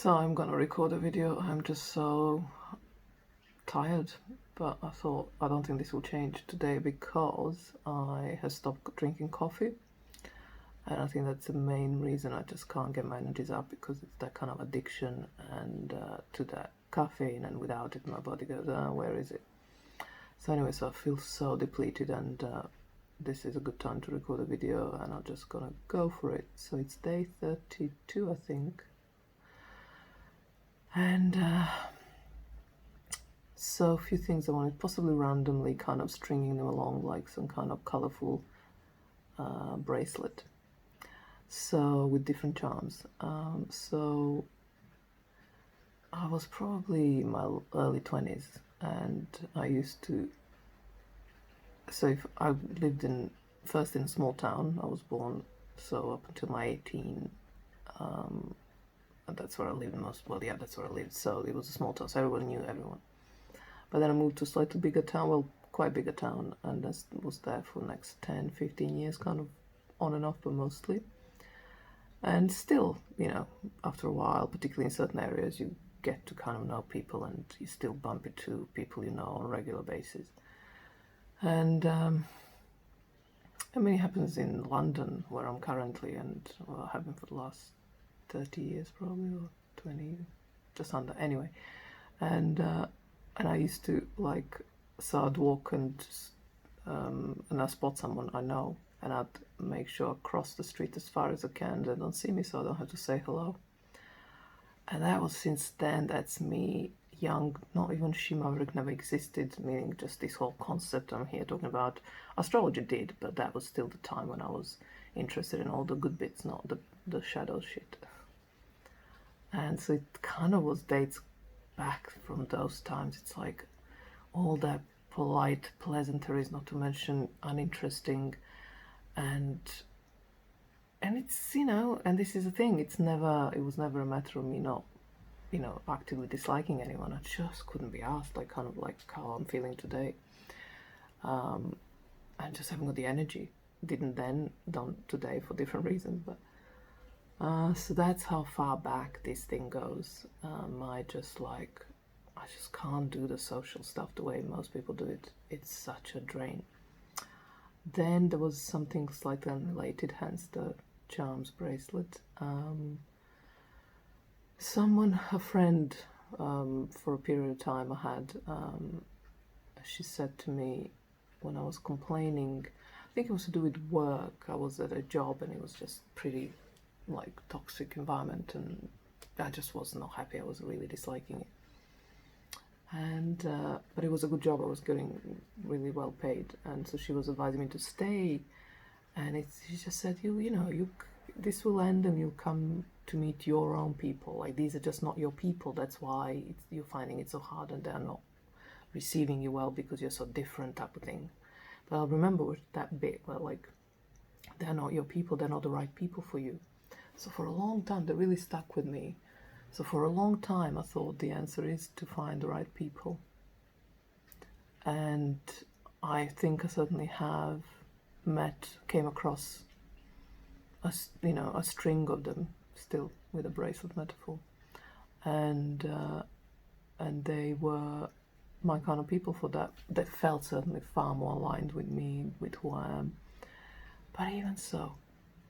So I'm gonna record a video. I'm just so tired, but I thought I don't think this will change today because I have stopped drinking coffee, and I think that's the main reason I just can't get my energies up, because it's that kind of addiction and to that caffeine, and without it my body goes, where is it? So anyway, so I feel so depleted, and this is a good time to record a video, and I'm just gonna go for it. So it's day 32, I think. And so a few things I wanted, possibly randomly kind of stringing them along like some kind of colorful bracelet. So with different charms. So I was probably in my early 20s, and I used to. So if I lived first in a small town. I was born, so up until my 18. And that's where I lived that's where I lived. So it was a small town, so everyone knew everyone. But then I moved to a slightly bigger town, well, quite bigger town, and I was there for the next 10, 15 years, kind of on and off, but mostly. And still, after a while, particularly in certain areas, you get to kind of know people, and you still bump into people you know on a regular basis. And I mean, it happens in London, where I'm currently, and well, happened for the last 30 years probably, or 20, just under, anyway. And I used to so I'd walk and I spot someone I know, and I'd make sure I cross the street as far as I can. They don't see me, so I don't have to say hello. And that was, since then, that's me young, not even Shimavrik never existed, meaning just this whole concept I'm here talking about. Astrology did, but that was still the time when I was interested in all the good bits, not the shadow shit. And so it kind of dates back from those times. It's like all that polite pleasantries, not to mention uninteresting, and it's, and this is the thing, it was never a matter of me not actively disliking anyone. I just couldn't be asked, kind of like how I'm feeling today. I just haven't got the energy. Didn't then, don't today, for different reasons. But so that's how far back this thing goes. I just can't do the social stuff the way most people do it. It's such a drain. Then there was something slightly unrelated, hence the charms bracelet. A friend, for a period of time I had, she said to me when I was complaining, I think it was to do with work. I was at a job and it was just pretty toxic environment, and I just was not happy. I was really disliking it. And but it was a good job. I was getting really well paid, and so she was advising me to stay. And she just said, this will end, and you'll come to meet your own people. These are just not your people. That's why you're finding it so hard, and they're not receiving you well because you're so different, type of thing. But I'll remember that bit where they're not your people. They're not the right people for you. So for a long time, that really stuck with me. So for a long time, I thought the answer is to find the right people. And I think I certainly have came across a string of them, still with a bracelet metaphor. And they were my kind of people for that. They felt certainly far more aligned with me, with who I am. But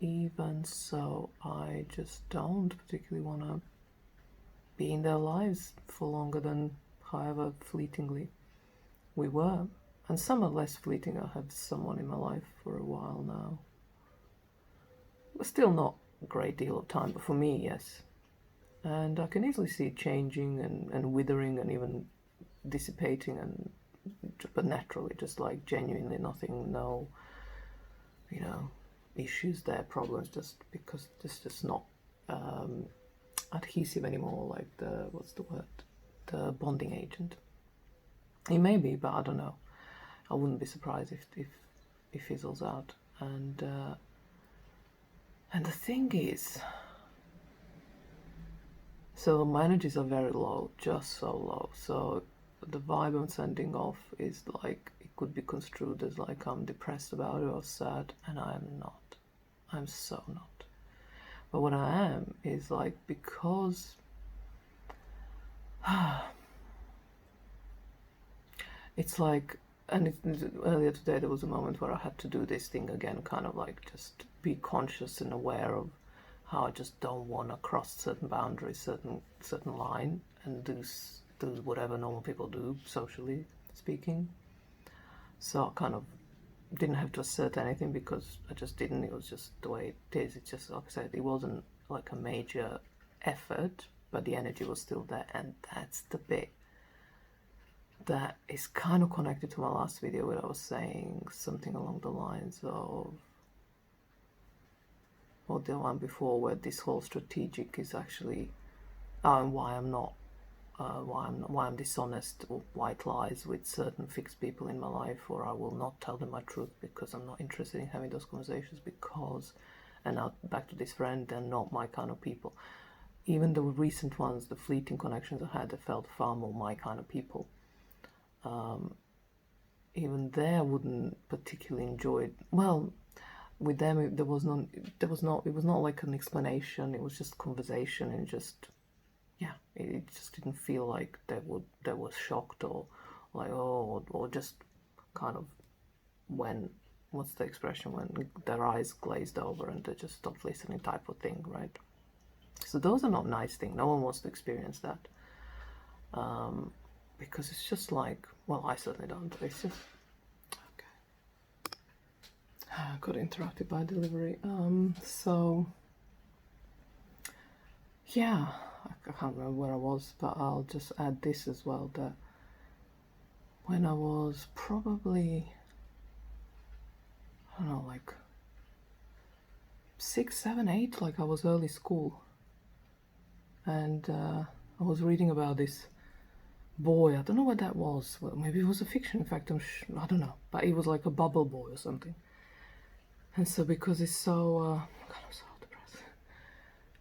even so, I just don't particularly want to be in their lives for longer than however fleetingly we were. And some are less fleeting. I have someone in my life for a while now. But still not a great deal of time, but for me, yes. And I can easily see it changing and withering and even dissipating, but naturally, just genuinely nothing, no, issues there, problems, just because it's just not adhesive anymore, what's the word, the bonding agent. It may be, but I don't know. I wouldn't be surprised if it fizzles out. And the thing is, so my energies are very low, just so low. So the vibe I'm sending off is it could be construed as I'm depressed about it or sad, and I am not. I'm so not. But what I am is because It's like, and earlier today there was a moment where I had to do this thing again, kind of like just be conscious and aware of how I just don't want to cross certain boundaries, certain line, and do whatever normal people do, socially speaking. So I kind of didn't have to assert anything because I just didn't. It was just the way it is. It's just like I said, it wasn't like a major effort, but the energy was still there, and that's the bit that is kind of connected to my last video where I was saying something along the lines of, or the one before, where this whole strategic is actually, and why I'm dishonest or white lies with certain fixed people in my life, or I will not tell them my truth because I'm not interested in having those conversations because, and now back to this friend, they're not my kind of people. Even the recent ones, the fleeting connections I had, they felt far more my kind of people. Even there, I wouldn't particularly enjoy it. Well, with them, it was not like an explanation. It was just conversation, and just, yeah, it just didn't feel like they were shocked or like, oh, or just kind of, when, what's the expression, when their eyes glazed over and they just stopped listening type of thing, right? So those are not nice things. No one wants to experience that. Because it's just like, well, I certainly don't. It's just, okay. I got interrupted by delivery. So, yeah, I can't remember where I was, but I'll just add this as well, that when I was probably, I don't know, like 6, 7, 8, like I was early school, and I was reading about this boy. I don't know what that was. Well, maybe it was a fiction. In fact, I don't know, but it was like a bubble boy or something. And so, because he's so, God, I'm so depressed.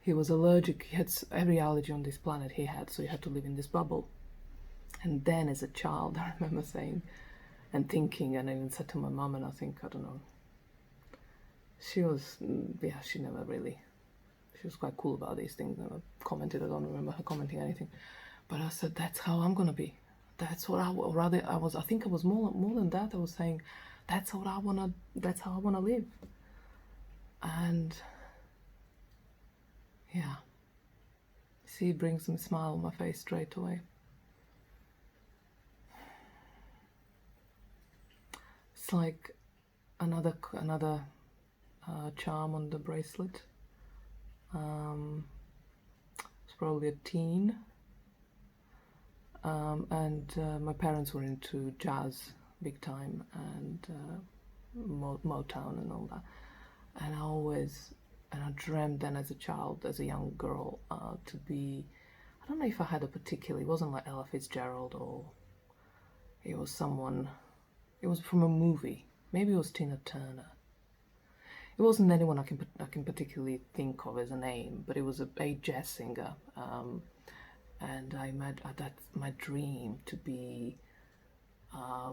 He was allergic. He had every allergy on this planet. He had, so he had to live in this bubble. And then, as a child, I remember saying and thinking, and I even said to my mum, and I think, I don't know, she was, yeah, she never really, she was quite cool about these things. Never commented. I don't remember her commenting anything. But I said, that's how I'm gonna be. That's what I think I was more than that. I was saying, that's how I wanna live. And yeah, see, it brings a smile on my face straight away. It's like another charm on the bracelet. It's probably a teen. And my parents were into jazz big time, and Motown and all that. And I dreamt then as a child, as a young girl, to be, I don't know if I had a particular, it wasn't like Ella Fitzgerald, or it was someone, it was from a movie. Maybe it was Tina Turner. It wasn't anyone I can particularly think of as a name, but it was a jazz singer. And I imagined that's my dream to be.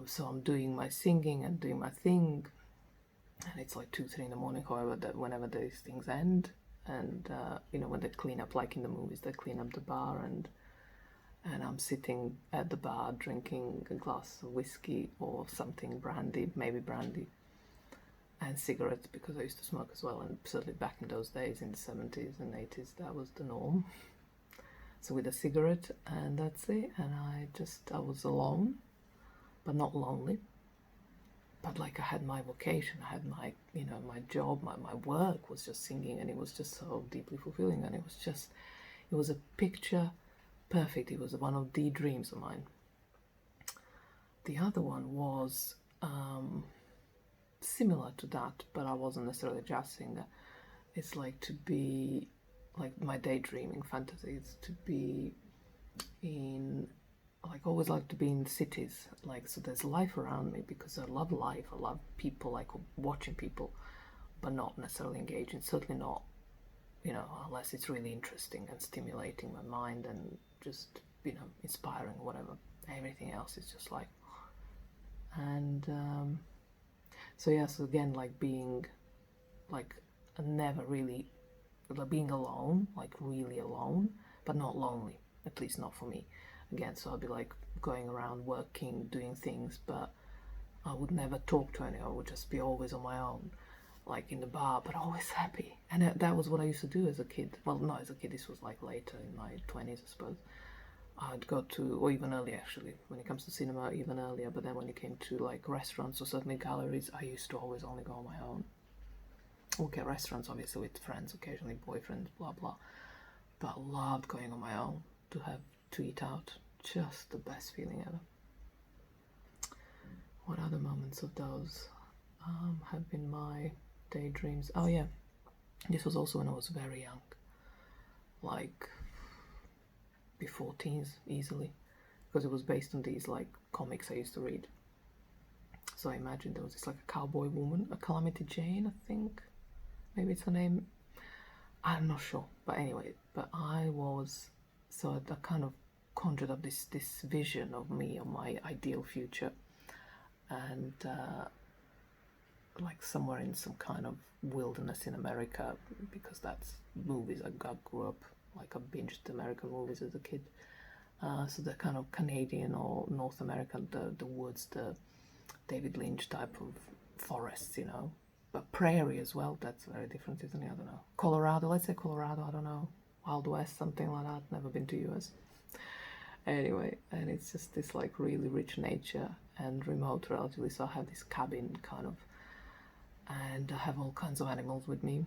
So I'm doing my singing and doing my thing, and it's like 2, 3 in the morning. However, that whenever these things end, and when they clean up, like in the movies, they clean up the bar, and I'm sitting at the bar drinking a glass of whiskey or something, maybe brandy, and cigarettes, because I used to smoke as well, and certainly back in those days in the 70s and 80s, that was the norm. So with a cigarette, and that's it. And I was alone, but not lonely. But like I had my vocation, I had my, my job, my work was just singing, and it was just so deeply fulfilling. And it was a picture perfect. It was one of the dreams of mine. The other one was similar to that, but I wasn't necessarily a jazz singer. It's like to be, like my daydreaming fantasies, to be in, like, always like to be in cities, like, so there's life around me, because I love life, I love people, like watching people, but not necessarily engaging, certainly not, unless it's really interesting and stimulating my mind and just, inspiring, whatever. Everything else is just like, and so yeah, so again, like being, like, never really, like being alone, like really alone, but not lonely, at least not for me. again. So I'd be like going around working, doing things, but I would never talk to anyone. I would just be always on my own, like in the bar, but always happy. And that was what I used to do as a kid. Well, not as a kid, this was like later in my 20s, I suppose. I'd go to, or even earlier actually, when it comes to cinema, even earlier, but then when it came to like restaurants or certainly galleries, I used to always only go on my own. Okay, restaurants obviously with friends, occasionally boyfriends, blah blah. But I loved going on my own to eat out. Just the best feeling ever. What other moments of those have been my daydreams? Oh yeah, this was also when I was very young, like before teens easily, because it was based on these like comics I used to read. So I imagined there was this like a cowboy woman, a Calamity Jane, I think, maybe it's her name. I'm not sure, but anyway, but I was, so I kind of conjured up this vision of me, of my ideal future, and like somewhere in some kind of wilderness in America, because that's movies I grew up, like I binged American movies as a kid. So the kind of Canadian or North American, the woods, the David Lynch type of forests, you know, but prairie as well. That's very different, isn't it? I don't know. Colorado, let's say Colorado. I don't know. Wild West, something like that. Never been to US. Anyway, and it's just this like really rich nature and remote relatively. So I have this cabin kind of, and I have all kinds of animals with me,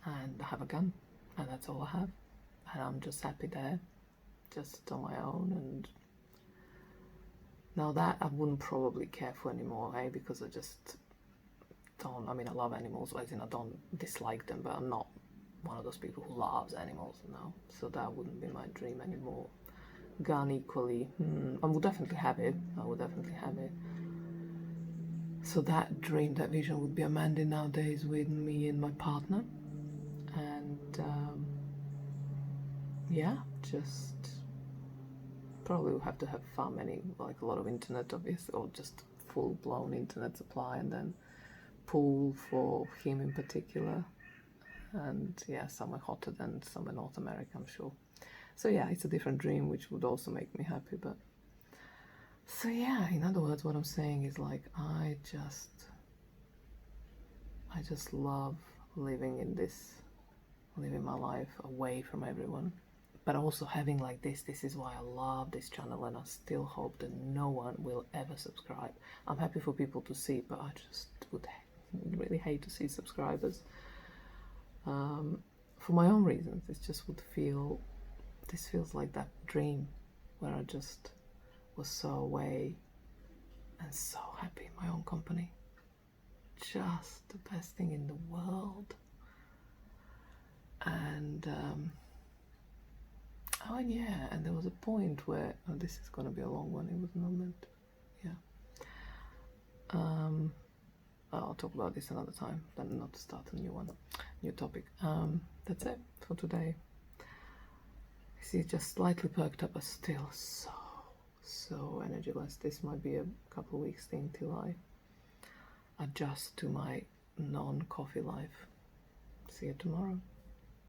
and I have a gun, and that's all I have, and I'm just happy there, just on my own. And now that I wouldn't probably care for anymore, because I just don't. I mean, I love animals, as in I don't dislike them, but I'm not one of those people who loves animals now. So that wouldn't be my dream anymore. Gun equally, I would definitely have it. I would definitely have it. So that dream, that vision would be a Mandy nowadays with me and my partner, and yeah, just probably would have to have far many, like a lot of internet, obviously, or just full-blown internet supply, and then pool for him in particular, and yeah, somewhere hotter than somewhere North America, I'm sure. So yeah, it's a different dream, which would also make me happy. But so yeah, in other words, what I'm saying is like I just love living my life away from everyone, but also having like this is why I love this channel, and I still hope that no one will ever subscribe. I'm happy for people to see, but I just would really hate to see subscribers, for my own reasons. It just would feel, this feels like that dream where I just was so away and so happy in my own company. Just the best thing in the world. And oh, and yeah, and there was a point where, oh, this is going to be a long one, it was not meant, yeah. I'll talk about this another time, then not to start a new topic. That's it for today. See, just slightly perked up, but still so energyless. This might be a couple of weeks thing till I adjust to my non-coffee life. See you tomorrow.